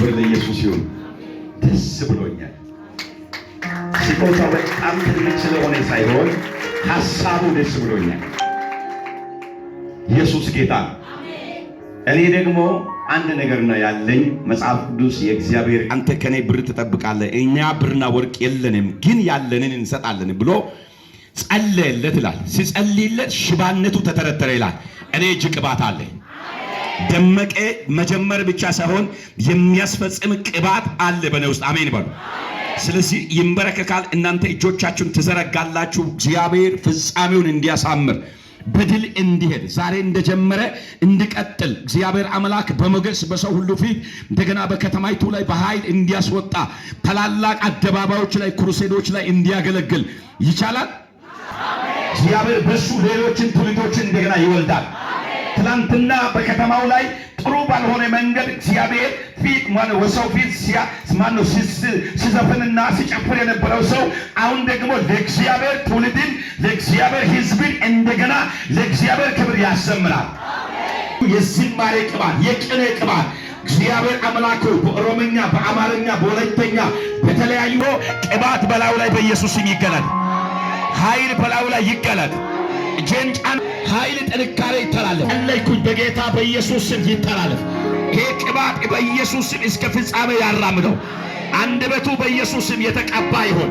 ክብር ለኢየሱስ ይሁን። ደስ ብሎኛል። ስጦታው በጣም ትልቅ ስለሆነ ሳይሆን ሐሳቡ ደስ ብሎኛል። ኢየሱስ ጌታ። እኔ ደግሞ አንድ ነገር ነው ያለኝ። መጽሐፍ ቅዱስ የእግዚአብሔር አንተ ከኔ ብር ትጠብቃለህ፣ እኛ ብርና ወርቅ የለንም፣ ግን ያለንን እንሰጣለን ብሎ ጸለየለት ይላል። ሲጸልይለት ሽባነቱ ተተረተረ ይላል። እኔ እጅ ቅባት አለ። ደመቀ መጀመር ብቻ ሳይሆን የሚያስፈጽም ቅባት አለ በእኔ ውስጥ። አሜን በሉ። ስለዚህ ይንበረከካል። እናንተ እጆቻችሁን ትዘረጋላችሁ። እግዚአብሔር ፍጻሜውን እንዲያሳምር በድል እንዲሄድ ዛሬ እንደጀመረ እንዲቀጥል እግዚአብሔር አምላክ በሞገስ በሰው ሁሉ ፊት እንደገና በከተማይቱ ላይ በኃይል እንዲያስወጣ ታላላቅ አደባባዮች ላይ ክሩሴዶች ላይ እንዲያገለግል ይቻላል። እግዚአብሔር በሱ ሌሎችን ትውልዶችን እንደገና ይወልዳል። ትናንትና በከተማው ላይ ጥሩ ባልሆነ መንገድ እግዚአብሔር ፊት ወሰው ፊት ሲዘፍንና ሲጨፍር የነበረው ሰው አሁን ደግሞ ለእግዚአብሔር ትውልድን ለእግዚአብሔር ሕዝብን እንደገና ለእግዚአብሔር ክብር ያዘምራል። የዝማሬ ቅባት፣ የቅኔ ቅባት እግዚአብሔር አምላኩ በኦሮምኛ፣ በአማርኛ፣ በወላይተኛ በተለያዩ ቅባት በላዩ ላይ በኢየሱስ ስም ይገለጥ። ኃይል በላዩ ላይ ይገለጥ። ጀንጫን ኃይል ጥንካሬ ይተላለፍ። አለይኩኝ በጌታ በኢየሱስ ስም ይተላለፍ። ይሄ ቅባት በኢየሱስ ስም እስከ ፍጻሜ ያራምደው። አንደበቱ በኢየሱስ ስም የተቀባ ይሁን።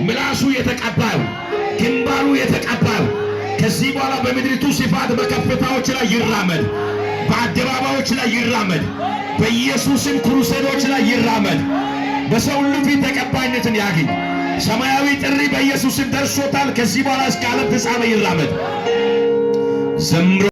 ምላሱ የተቀባ ይሁን። ግንባሩ የተቀባ ይሁን። ከዚህ በኋላ በምድሪቱ ስፋት በከፍታዎች ላይ ይራመድ። በአደባባዮች ላይ ይራመድ። በኢየሱስ ስም ክሩሴዶች ላይ ይራመድ። በሰው ሁሉ ፊት ተቀባይነትን ያግኝ። ሰማያዊ ጥሪ በኢየሱስ ስም ደርሶታል። ከዚህ በኋላ እስከ ዓለም ፍጻሜ ይራመድ። ዘምሮ